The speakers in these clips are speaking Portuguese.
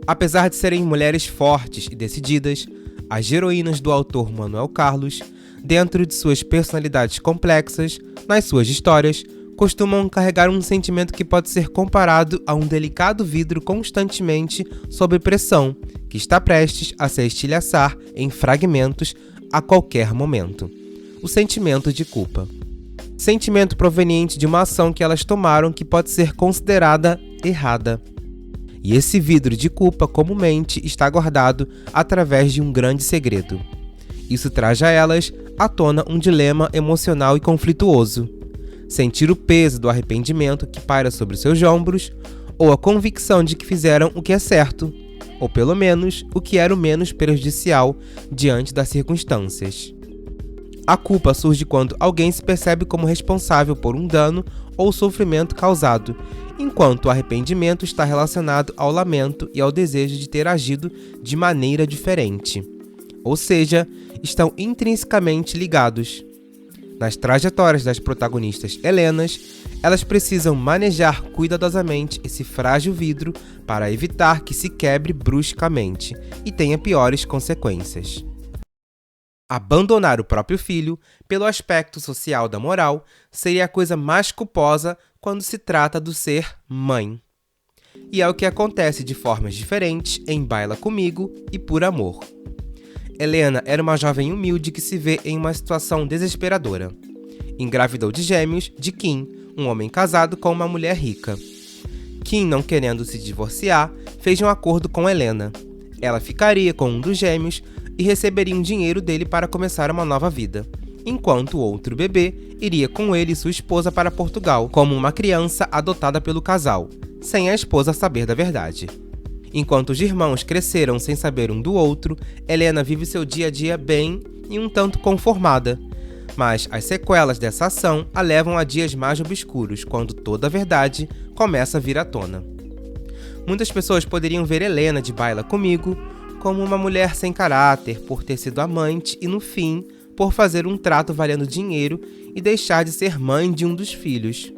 Apesar de serem mulheres fortes e decididas, as heroínas do autor Manuel Carlos, dentro de suas personalidades complexas, nas suas histórias, costumam carregar um sentimento que pode ser comparado a um delicado vidro constantemente sob pressão, que está prestes a se estilhaçar em fragmentos a qualquer momento. O sentimento de culpa. Sentimento proveniente de uma ação que elas tomaram que pode ser considerada errada. E esse vidro de culpa comumente está guardado através de um grande segredo. Isso traz a elas à tona um dilema emocional e conflituoso. Sentir o peso do arrependimento que paira sobre seus ombros, ou a convicção de que fizeram o que é certo, ou pelo menos o que era o menos prejudicial diante das circunstâncias. A culpa surge quando alguém se percebe como responsável por um dano ou sofrimento causado, enquanto o arrependimento está relacionado ao lamento e ao desejo de ter agido de maneira diferente. Ou seja, estão intrinsecamente ligados. Nas trajetórias das protagonistas helenas, elas precisam manejar cuidadosamente esse frágil vidro para evitar que se quebre bruscamente e tenha piores consequências. Abandonar o próprio filho, pelo aspecto social da moral, seria a coisa mais culposa quando se trata do ser mãe. E é o que acontece de formas diferentes em Baila Comigo e Por Amor. Helena era uma jovem humilde que se vê em uma situação desesperadora. Engravidou de gêmeos de Kim, um homem casado com uma mulher rica. Kim, não querendo se divorciar, fez um acordo com Helena. Ela ficaria com um dos gêmeos e receberia um dinheiro dele para começar uma nova vida, enquanto o outro bebê iria com ele e sua esposa para Portugal, como uma criança adotada pelo casal, sem a esposa saber da verdade. Enquanto os irmãos cresceram sem saber um do outro, Helena vive seu dia a dia bem e um tanto conformada. Mas as sequelas dessa ação a levam a dias mais obscuros, quando toda a verdade começa a vir à tona. Muitas pessoas poderiam ver Helena de Baila Comigo como uma mulher sem caráter por ter sido amante e, no fim, por fazer um trato valendo dinheiro e deixar de ser mãe de um dos filhos.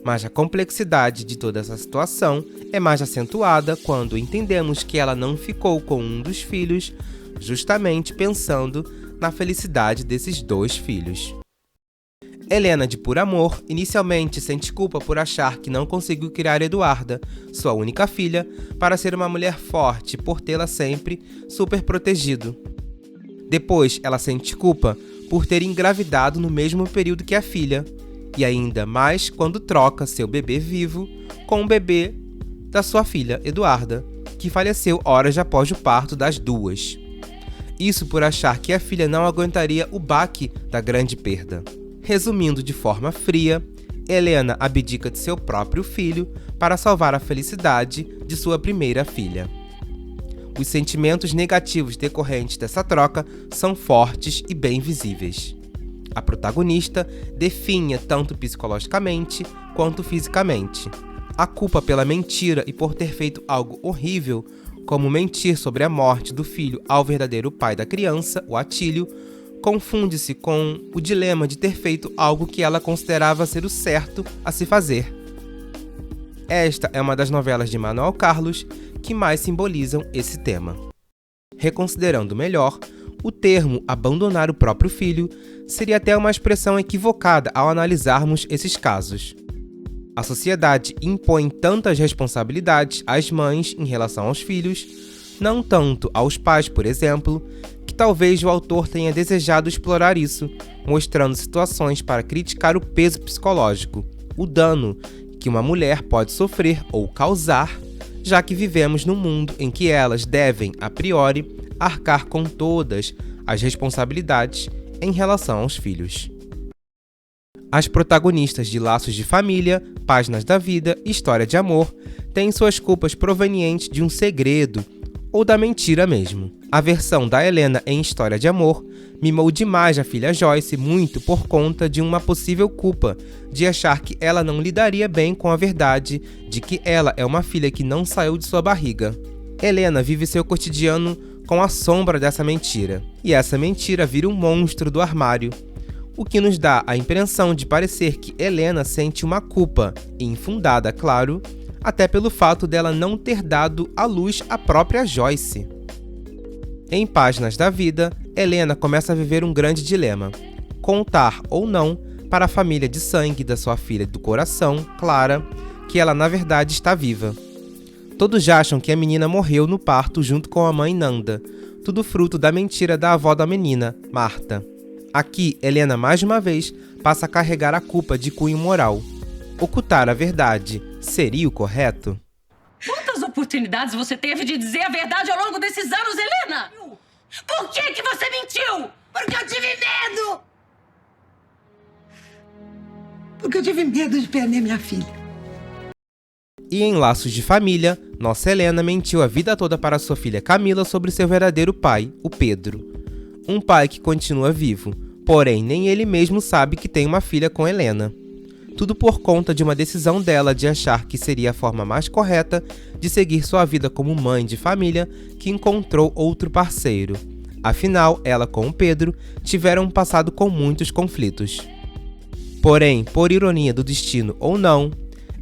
Mas a complexidade de toda essa situação é mais acentuada quando entendemos que ela não ficou com um dos filhos, justamente pensando na felicidade desses dois filhos. Helena de Por Amor inicialmente sente culpa por achar que não conseguiu criar Eduarda, sua única filha, para ser uma mulher forte por tê-la sempre super protegido. Depois ela sente culpa por ter engravidado no mesmo período que a filha, e ainda mais quando troca seu bebê vivo com o bebê da sua filha, Eduarda, que faleceu horas após o parto das duas. Isso por achar que a filha não aguentaria o baque da grande perda. Resumindo de forma fria, Helena abdica de seu próprio filho para salvar a felicidade de sua primeira filha. Os sentimentos negativos decorrentes dessa troca são fortes e bem visíveis. A protagonista definha tanto psicologicamente quanto fisicamente. A culpa pela mentira e por ter feito algo horrível, como mentir sobre a morte do filho ao verdadeiro pai da criança, o Atílio, confunde-se com o dilema de ter feito algo que ela considerava ser o certo a se fazer. Esta é uma das novelas de Manuel Carlos que mais simbolizam esse tema. Reconsiderando melhor, o termo abandonar o próprio filho seria até uma expressão equivocada ao analisarmos esses casos. A sociedade impõe tantas responsabilidades às mães em relação aos filhos, não tanto aos pais, por exemplo, que talvez o autor tenha desejado explorar isso, mostrando situações para criticar o peso psicológico, o dano que uma mulher pode sofrer ou causar, já que vivemos num mundo em que elas devem, a priori, arcar com todas as responsabilidades em relação aos filhos. As protagonistas de Laços de Família, Páginas da Vida e História de Amor têm suas culpas provenientes de um segredo ou da mentira mesmo. A versão da Helena em História de Amor mimou demais a filha Joyce muito por conta de uma possível culpa de achar que ela não lidaria bem com a verdade de que ela é uma filha que não saiu de sua barriga. Helena vive seu cotidiano com a sombra dessa mentira, e essa mentira vira um monstro do armário, o que nos dá a impressão de parecer que Helena sente uma culpa, infundada, claro, até pelo fato dela não ter dado à luz a própria Joyce. Em Páginas da Vida, Helena começa a viver um grande dilema: contar ou não para a família de sangue da sua filha do coração, Clara, que ela na verdade está viva. Todos acham que a menina morreu no parto junto com a mãe Nanda, tudo fruto da mentira da avó da menina, Marta. Aqui, Helena mais uma vez passa a carregar a culpa de cunho moral. Ocultar a verdade seria o correto? Quantas oportunidades você teve de dizer a verdade ao longo desses anos, Helena? Por que você mentiu? Porque eu tive medo! Porque eu tive medo de perder minha filha. E em Laços de Família, nossa Helena mentiu a vida toda para sua filha Camila sobre seu verdadeiro pai, o Pedro. Um pai que continua vivo, porém nem ele mesmo sabe que tem uma filha com Helena. Tudo por conta de uma decisão dela de achar que seria a forma mais correta de seguir sua vida como mãe de família que encontrou outro parceiro. Afinal, ela com o Pedro tiveram um passado com muitos conflitos. Porém, por ironia do destino ou não,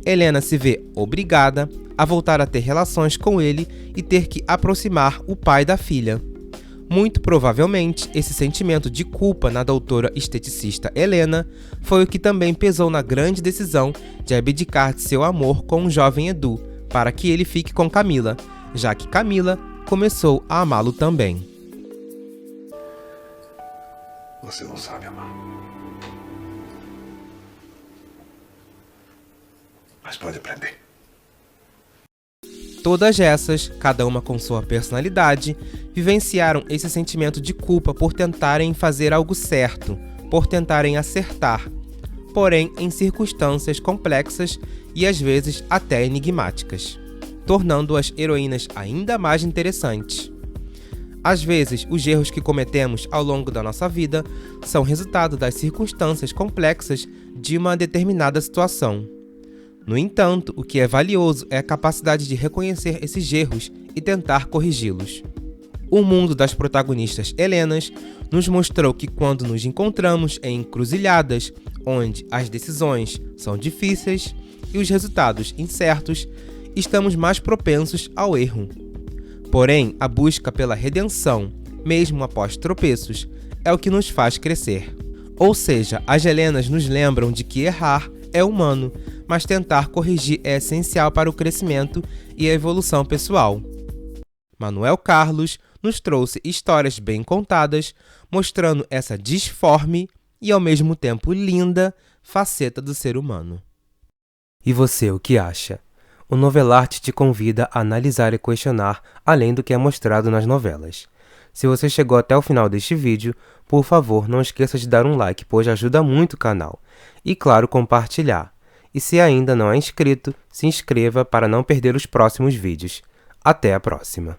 Helena se vê obrigada a voltar a ter relações com ele e ter que aproximar o pai da filha. Muito provavelmente, esse sentimento de culpa na doutora esteticista Helena foi o que também pesou na grande decisão de abdicar de seu amor com o jovem Edu, para que ele fique com Camila, já que Camila começou a amá-lo também. Você não sabe amar. Mas pode aprender. Todas essas, cada uma com sua personalidade, vivenciaram esse sentimento de culpa por tentarem fazer algo certo, por tentarem acertar, porém em circunstâncias complexas e às vezes até enigmáticas, tornando-as heroínas ainda mais interessantes. Às vezes, os erros que cometemos ao longo da nossa vida são resultado das circunstâncias complexas de uma determinada situação. No entanto, o que é valioso é a capacidade de reconhecer esses erros e tentar corrigi-los. O mundo das protagonistas Helenas nos mostrou que quando nos encontramos em encruzilhadas, onde as decisões são difíceis e os resultados incertos, estamos mais propensos ao erro. Porém, a busca pela redenção, mesmo após tropeços, é o que nos faz crescer. Ou seja, as Helenas nos lembram de que errar é humano, mas tentar corrigir é essencial para o crescimento e a evolução pessoal. Manuel Carlos nos trouxe histórias bem contadas, mostrando essa disforme e ao mesmo tempo linda faceta do ser humano. E você, o que acha? O Novelarte te convida a analisar e questionar além do que é mostrado nas novelas. Se você chegou até o final deste vídeo, por favor, não esqueça de dar um like, pois ajuda muito o canal. E claro, compartilhar. E se ainda não é inscrito, se inscreva para não perder os próximos vídeos. Até a próxima!